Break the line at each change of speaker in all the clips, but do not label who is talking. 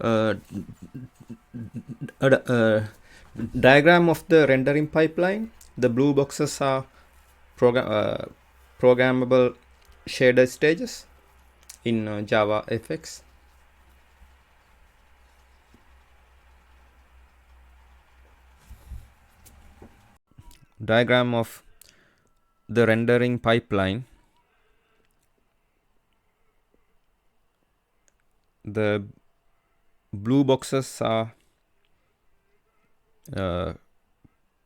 uh, diagram of the rendering pipeline. The blue boxes are programmable shader stages in JavaFX. Diagram of the rendering pipeline. The blue boxes are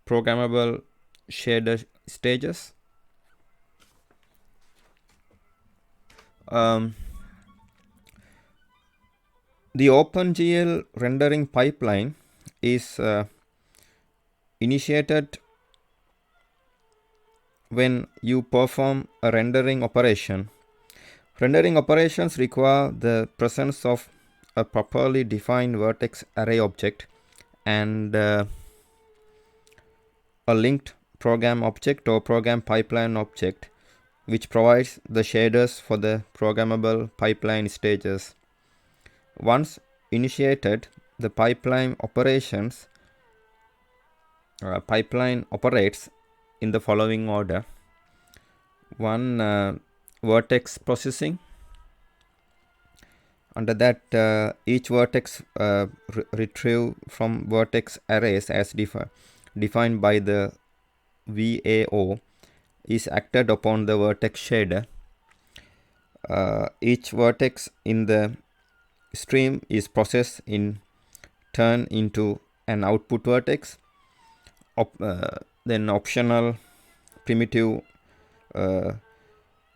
programmable shader stages. The OpenGL rendering pipeline is initiated when you perform a rendering operation. Rendering operations require the presence of a properly defined vertex array object and a linked program object or program pipeline object, which provides the shaders for the programmable pipeline stages. Once initiated, the pipeline operates in the following order. 1. Vertex processing. Under that, each vertex retrieve from vertex arrays as defined by the VAO is acted upon the vertex shader. Each vertex in the stream is processed in turn into an output vertex. Then optional primitive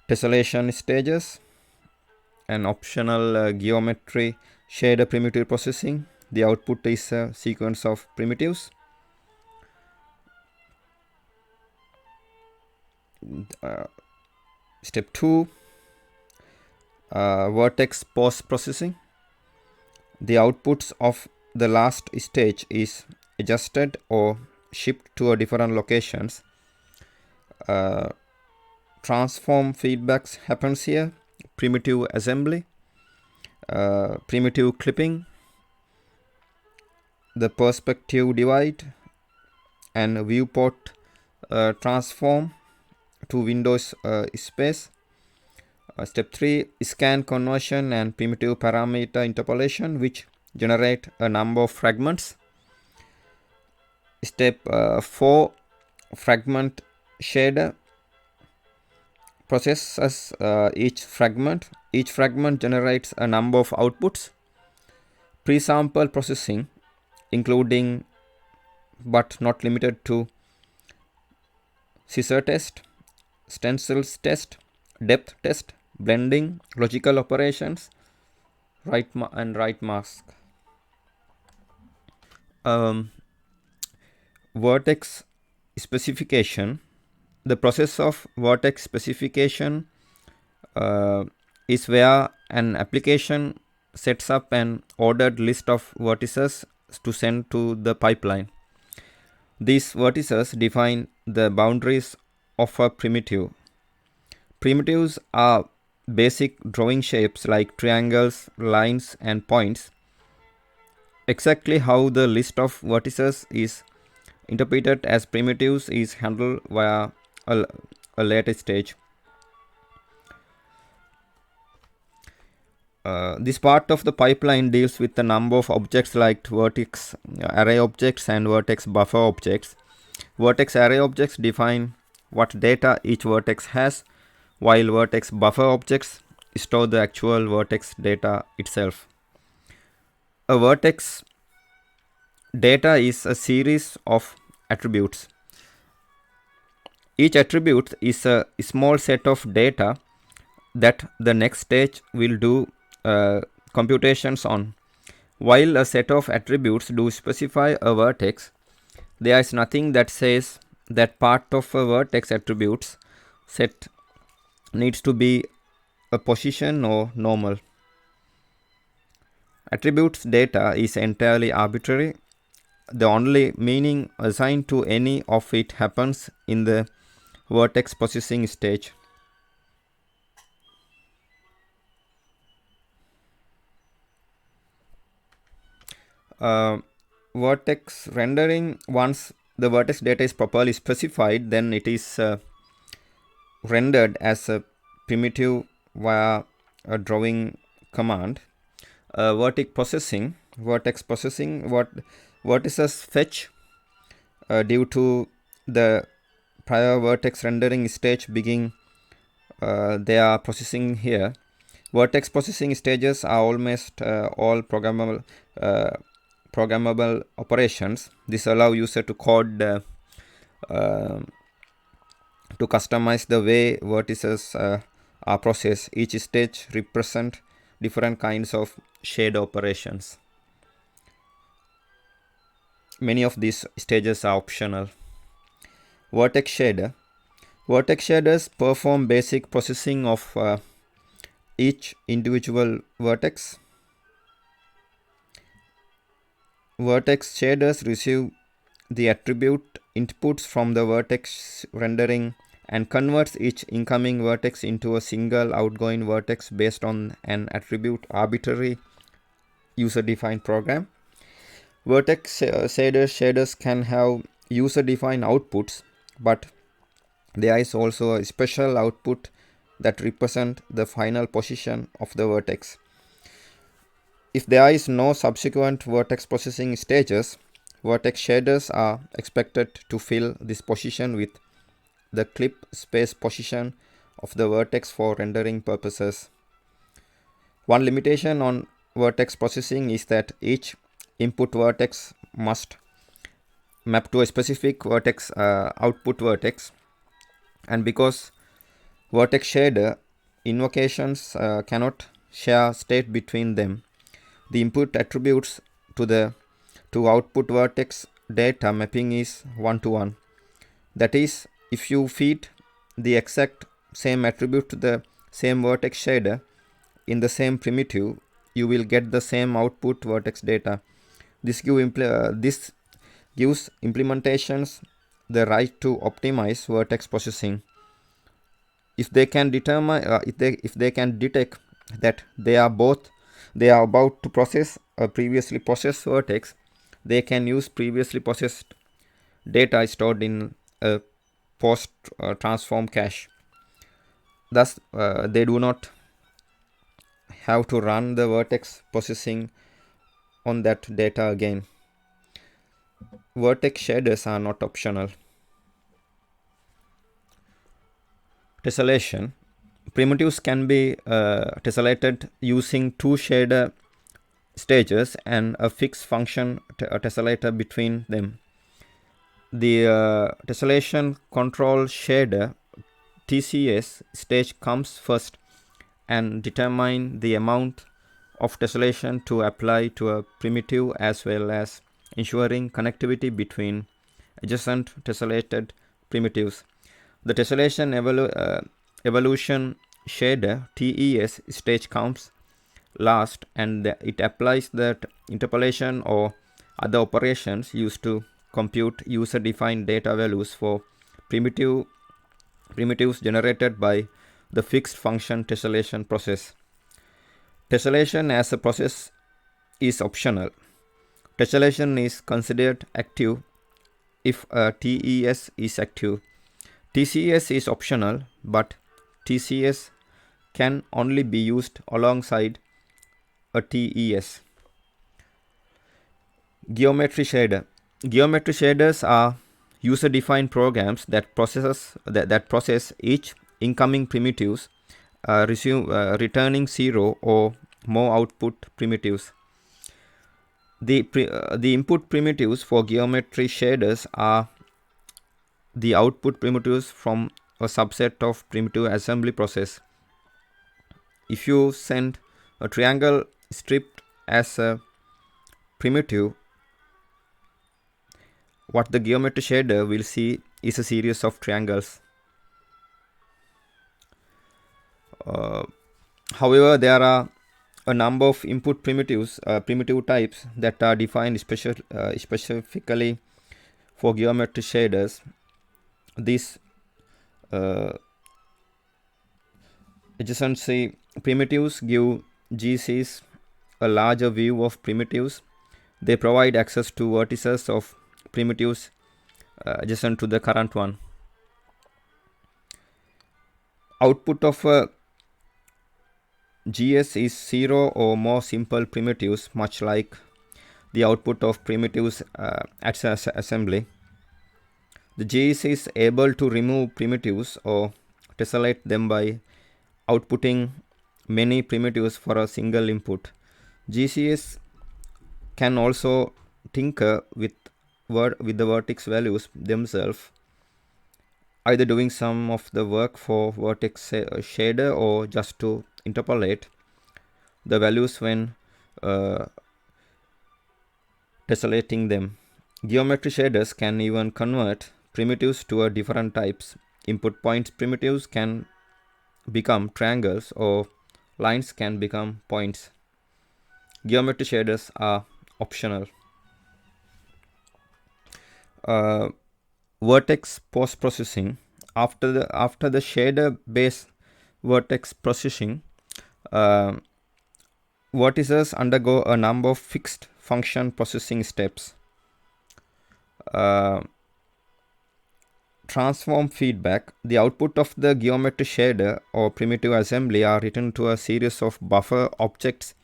tessellation stages and optional geometry shader primitive processing. The output is a sequence of primitives. Step 2, vertex post processing. The outputs of the last stage is adjusted or shipped to a different locations. Transform feedbacks happens here. Primitive assembly, primitive clipping, the perspective divide, and viewport transform to Windows space. Step 3, scan conversion and primitive parameter interpolation, which generate a number of fragments. Step 4, fragment shader processes each fragment. Each fragment generates a number of outputs. Pre-sample processing, including but not limited to scissor test, stencils test, depth test, blending, logical operations, right mask. Vertex specification. The process of vertex specification is where an application sets up an ordered list of vertices to send to the pipeline. These vertices define the boundaries of a primitive. Primitives are basic drawing shapes like triangles, lines, and points. Exactly how the list of vertices is interpreted as primitives is handled via a later stage. This part of the pipeline deals with the number of objects like vertex array objects and vertex buffer objects. Vertex array objects define what data each vertex has, while vertex buffer objects store the actual vertex data itself. A vertex data is a series of attributes. Each attribute is a small set of data that the next stage will do computations on. While a set of attributes do specify a vertex, there is nothing that says that part of a vertex attributes set needs to be a position or normal. Attributes data is entirely arbitrary. The only meaning assigned to any of it happens in the vertex processing stage. vertex rendering, once the vertex data is properly specified, then it is rendered as a primitive via a drawing command. Vertex processing, what vertices fetch due to the prior vertex rendering stage begin, they are processing here. Vertex processing stages are almost all programmable operations. This allows user to code to customize the way vertices are processed. Each stage represent different kinds of shade operations. Many of these stages are optional. Vertex shader. Vertex shaders perform basic processing of each individual vertex. Vertex shaders receive the attribute inputs from the vertex rendering and converts each incoming vertex into a single outgoing vertex based on an attribute arbitrary user-defined program. Vertex shaders can have user-defined outputs, but there is also a special output that represent the final position of the vertex. If there is no subsequent vertex processing stages, vertex shaders are expected to fill this position with the clip space position of the vertex for rendering purposes. One limitation on vertex processing is that each input vertex must map to a specific vertex output vertex, and because vertex shader invocations cannot share state between them, the input attributes to output vertex data mapping is one-to-one. That is, if you feed the exact same attribute to the same vertex shader in the same primitive, you will get the same output vertex data. This gives implementations the right to optimize vertex processing. If they can determine, if they can detect that they are about to process a previously processed vertex, they can use previously processed data stored in a post transform cache. Thus, they do not have to run the vertex processing on that data again. Vertex shaders are not optional. Tessellation. Primitives can be tessellated using two shader stages and a fixed function tessellator between them. The tessellation control shader TCS stage comes first and determine the amount of tessellation to apply to a primitive, as well as ensuring connectivity between adjacent tessellated primitives. The tessellation evolution shader TES stage comes last, and it applies that interpolation or other operations used to compute user-defined data values for primitives generated by the fixed function tessellation process. Tessellation as a process is optional. Tessellation is considered active if a TES is active. TCS is optional, but TCS can only be used alongside a TES. Geometry shader. Geometry shaders are user-defined programs that process each incoming primitives, returning 0 or more output primitives. The input primitives for geometry shaders are the output primitives from a subset of primitive assembly process. If you send a triangle stripped as a primitive, what the geometry shader will see is a series of triangles. However, there are a number of input primitive types that are defined specifically for geometry shaders. These adjacency primitives give GCs a larger view of primitives They provide access to vertices of primitives adjacent to the current one. Output of a GS is 0 or more simple primitives, much like the output of primitives at assembly. The GS is able to remove primitives or tessellate them by outputting many primitives for a single input. GCS can also tinker with the vertex values themselves, either doing some of the work for vertex shader or just to interpolate the values when tessellating them. Geometry shaders can even convert primitives to a different types. Input points primitives can become triangles or lines can become points. Geometry shaders are optional. Vertex post-processing. After the shader based vertex processing, vertices undergo a number of fixed function processing steps. Transform feedback. The output of the geometry shader or primitive assembly are written to a series of buffer objects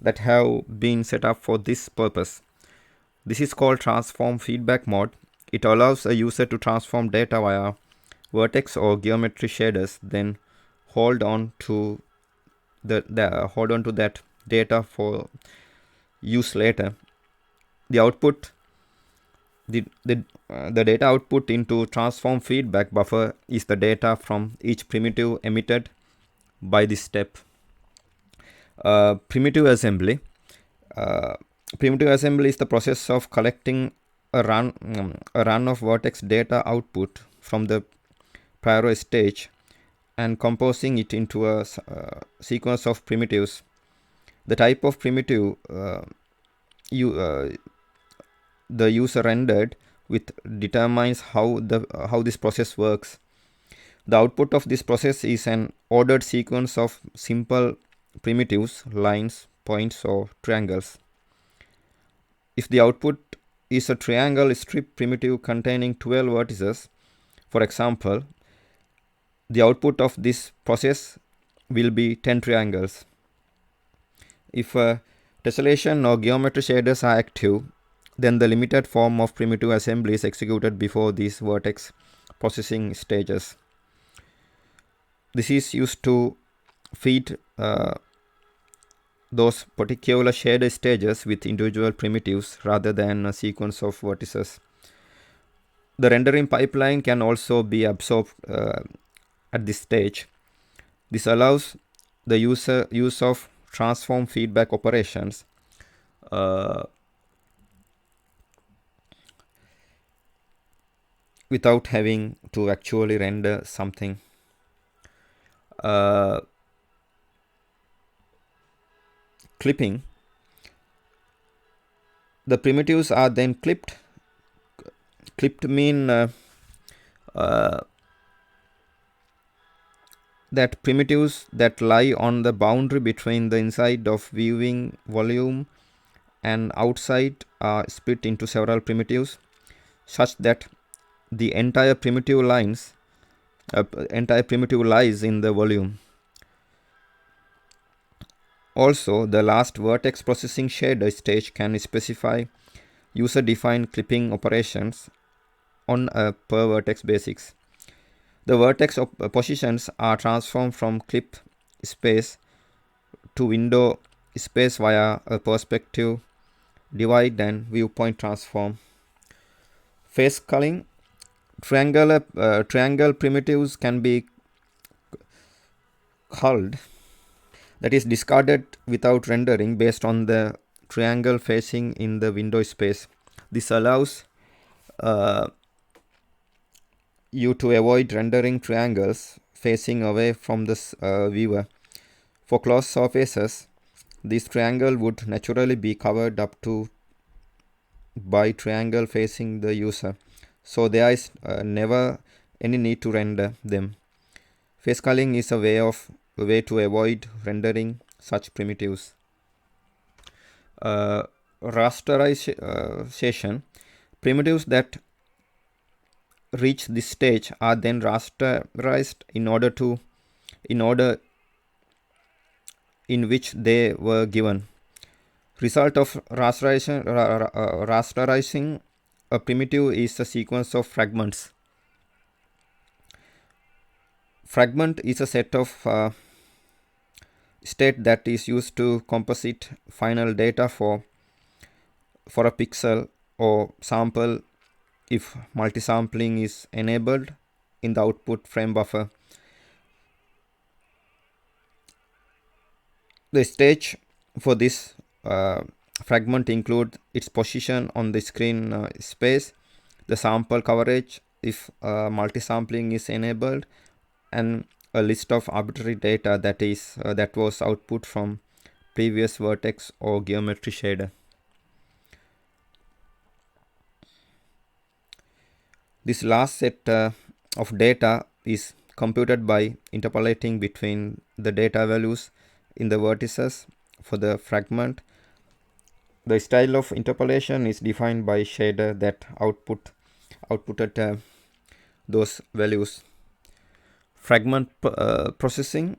that have been set up for this purpose. This is called transform feedback mode. It allows a user to transform data via vertex or geometry shaders, then hold on to that data for use later. The output, the data output into transform feedback buffer is the data from each primitive emitted by this step. Primitive assembly. Primitive assembly is the process of collecting a run of vertex data output from the prior stage and composing it into a sequence of primitives. The type of primitive the user rendered with determines how this process works. The output of this process is an ordered sequence of simple primitives, lines, points, or triangles. If the output is a triangle strip primitive containing 12 vertices, for example, the output of this process will be 10 triangles. If tessellation or geometry shaders are active, then the limited form of primitive assembly is executed before these vertex processing stages. This is used to feed those particular shader stages with individual primitives rather than a sequence of vertices. The rendering pipeline can also be absorbed at this stage. This allows the use of transform feedback operations without having to actually render something. Clipping. The primitives are then clipped. Clipped mean that primitives that lie on the boundary between the inside of viewing volume and outside are split into several primitives, such that the entire primitive lies in the volume. Also, the last vertex processing shader stage can specify user-defined clipping operations on a per vertex basis. The vertex positions are transformed from clip space to window space via a perspective divide and viewpoint transform. Face culling. Triangle primitives can be culled, that is discarded without rendering based on the triangle facing in the window space. This allows you to avoid rendering triangles facing away from the viewer. For closed surfaces, this triangle would naturally be covered up to by triangle facing the user, so there is never any need to render them. Face culling is a way to avoid rendering such primitives. rasterization, primitives that reach this stage are then rasterized in order in which they were given. Result of rasterizing a primitive is a sequence of fragments. Fragment is a set of state that is used to composite final data for a pixel or sample if multisampling is enabled in the output frame buffer. The stage for this fragment include its position on the screen space, the sample coverage if multisampling is enabled, and a list of arbitrary data that was output from previous vertex or geometry shader. This last set of data is computed by interpolating between the data values in the vertices for the fragment. The style of interpolation is defined by shader that outputted those values. Fragment processing.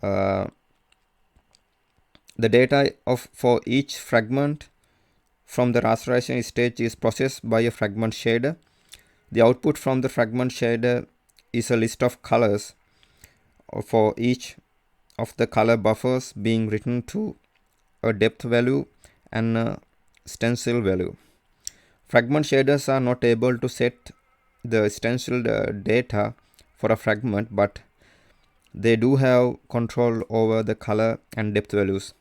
The data for each fragment from the rasterization stage is processed by a fragment shader. The output from the fragment shader is a list of colors for each of the color buffers being written to a depth value and a stencil value. Fragment shaders are not able to set the stenciled data for a fragment, but they do have control over the color and depth values.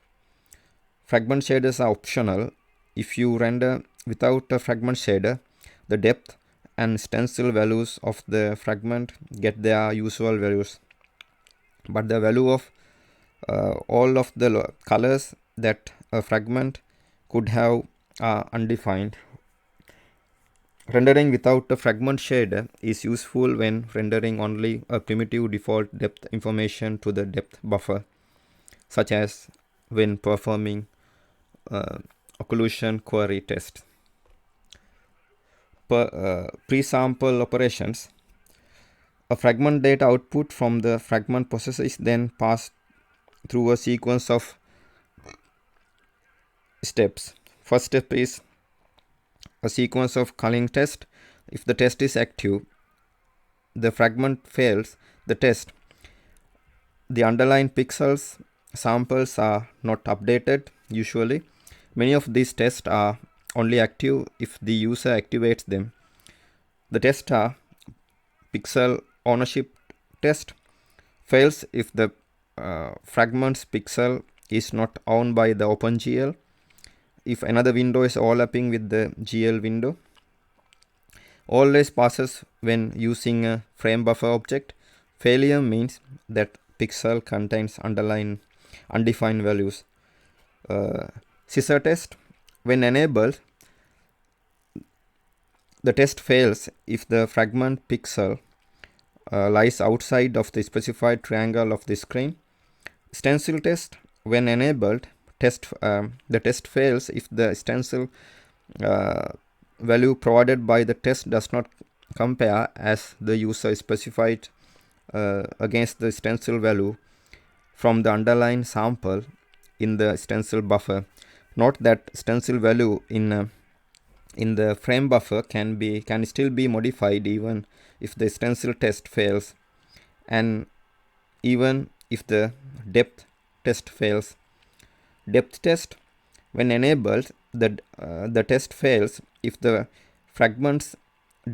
Fragment shaders are optional. If you render without a fragment shader, the depth and stencil values of the fragment get their usual values, but the value of all of the colors that a fragment could have are undefined. Rendering without a fragment shader is useful when rendering only a primitive default depth information to the depth buffer, such as when performing occlusion query test. Pre-sample operations. A fragment data output from the fragment processor is then passed through a sequence of steps. First step is a sequence of culling test. If the test is active, the fragment fails the test. The underlying pixels samples are not updated usually. Many of these tests are only active if the user activates them. The tests are pixel ownership test, fails if the fragment's pixel is not owned by the OpenGL, if another window is overlapping with the GL window. Always passes when using a frame buffer object. Failure means that pixel contains undefined values. Scissor test. When enabled, the test fails if the fragment pixel lies outside of the specified triangle of the screen. Stencil test. When enabled, the test fails if the stencil value provided by the test does not compare as the user specified against the stencil value from the underlying sample in the stencil buffer. Note that stencil value in the frame buffer can still be modified even if the stencil test fails, and even if the depth test fails. Depth test. When enabled, the test fails if the fragment's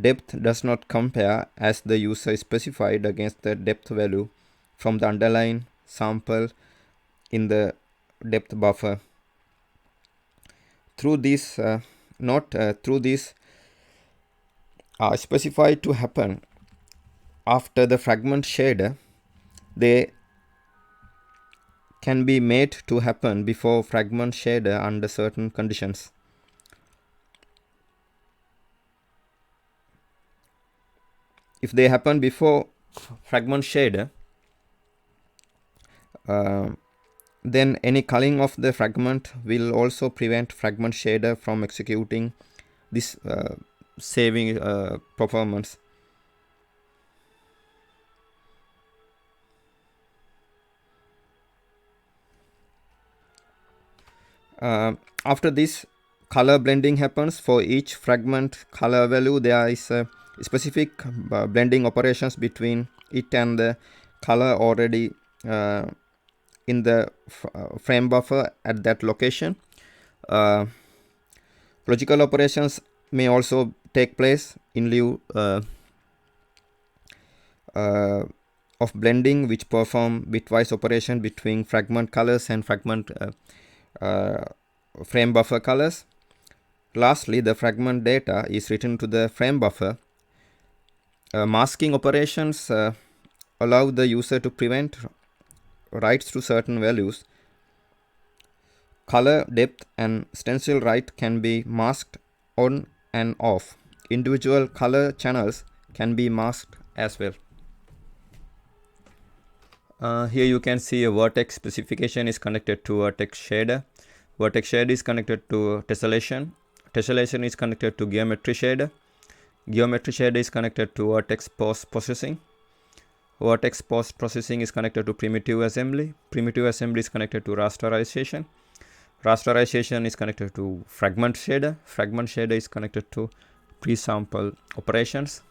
depth does not compare as the user specified against the depth value from the underlying sample in the depth buffer. Through these are specified to happen after the fragment shader, they can be made to happen before fragment shader under certain conditions. If they happen before fragment shader, then any culling of the fragment will also prevent fragment shader from executing this, saving performance. After this, color blending happens. For each fragment color value, there is a specific blending operations between it and the color already in the frame buffer at that location. Logical operations may also take place in lieu of blending, which perform bitwise operation between fragment colors and fragment frame buffer colors. Lastly, the fragment data is written to the frame buffer. Masking operations allow the user to prevent writes to certain values. Color, depth, and stencil write can be masked on and off. Individual color channels can be masked as well. Here you can see a vertex specification is connected to vertex shader. Vertex shader is connected to tessellation. Tessellation is connected to geometry shader. Geometry shader is connected to vertex post processing. Vertex post processing is connected to primitive assembly. Primitive assembly is connected to rasterization. Rasterization is connected to fragment shader. Fragment shader is connected to pre-sample operations.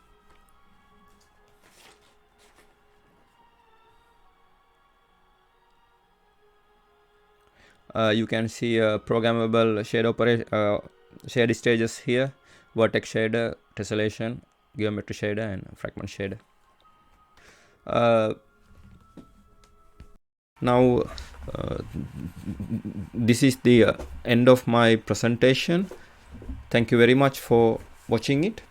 You can see programmable shade stages here: vertex shader, tessellation, geometry shader, and fragment shader. Now this is the end of my presentation. Thank you very much for watching it.